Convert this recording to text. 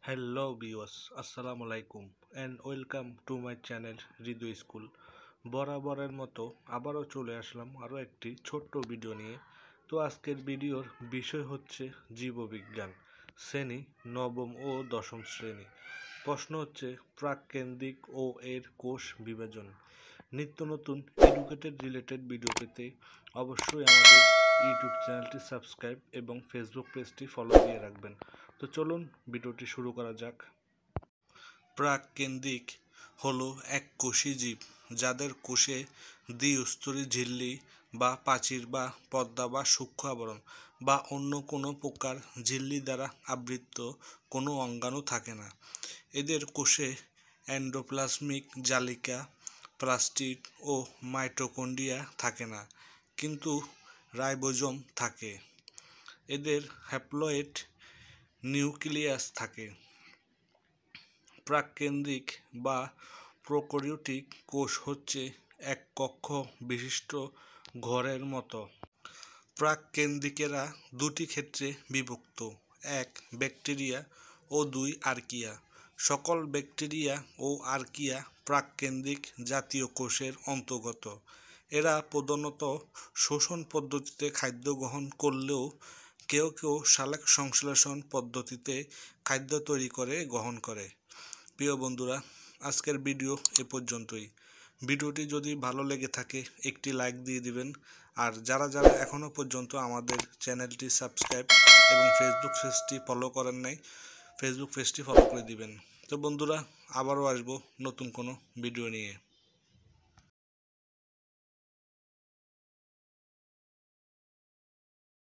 Hello viewers, Assalamu alaikum and welcome to my channel Hriday school. বরাবরের মতো আবারও চলে আসলাম আরও একটি ছোট্ট ভিডিও নিয়ে। তো আজকের ভিডিওর বিষয় হচ্ছে জীববিজ্ঞান শ্রেণী নবম ও দশম শ্রেণী। প্রশ্ন হচ্ছে প্রাককেন্দ্রিক ও এর কোষ বিভাজন। নিত্য নতুন এডুকেটেড রিলেটেড ভিডিও পেতে অবশ্যই আমাদের ইউটিউব চ্যানেলটি সাবস্ক্রাইব এবং ফেসবুক পেজটি ফলো দিয়ে রাখবেন। তো চলুন ভিডিওটি শুরু করা যাক। প্রাককেন্দ্রিক হলো এক কোষী জীব যাদের কোষে দ্বিস্তরী ঝিল্লি বা প্রাচীর বা পর্দা বা সূক্ষ্ম আবরণ বা অন্য কোনো প্রকার ঝিল্লি দ্বারা আবৃত কোনো অঙ্গাণু থাকে না। এদের কোষে এন্ডোপ্লাজমিক জালিকা, প্লাস্টিড ও মাইটোকন্ড্রিয়া থাকে না, কিন্তু রাইবোজোম থাকে। এদের হ্যাপ্লয়েড নিউক্লিয়াস থাকে। প্রাককেন্দ্রিক বা প্রোক্যারিওটিক কোষ হচ্ছে এক কক্ষ বিশিষ্ট ঘরের মতো। প্রাককেন্দ্রিকেরা দুটি ক্ষেত্রে বিভক্ত, এক ব্যাকটেরিয়া ও দুই আর্কিয়া। সকল ব্যাকটেরিয়া ও আর্কিয়া প্রাককেন্দ্রিক জাতীয় কোষের অন্তর্গত। এরা প্রধানত শোষণ পদ্ধতিতে খাদ্য গ্রহণ করলেও কেউ কেউ সালোক সংশ্লেষণ পদ্ধতিতে খাদ্য তৈরি করে গ্রহণ করে। প্রিয় বন্ধুরা, আজকের ভিডিও এ পর্যন্তই। ভিডিওটি যদি ভালো লেগে থাকে একটি লাইক দিয়ে দিবেন, আর যারা যারা এখনও পর্যন্ত আমাদের চ্যানেলটি সাবস্ক্রাইব এবং ফেসবুক পেজটি ফলো করেন নাই, ফেসবুক পেজটি ফলো করে দিবেন। তো বন্ধুরা, আবারও আসবো নতুন কোনো ভিডিও নিয়ে।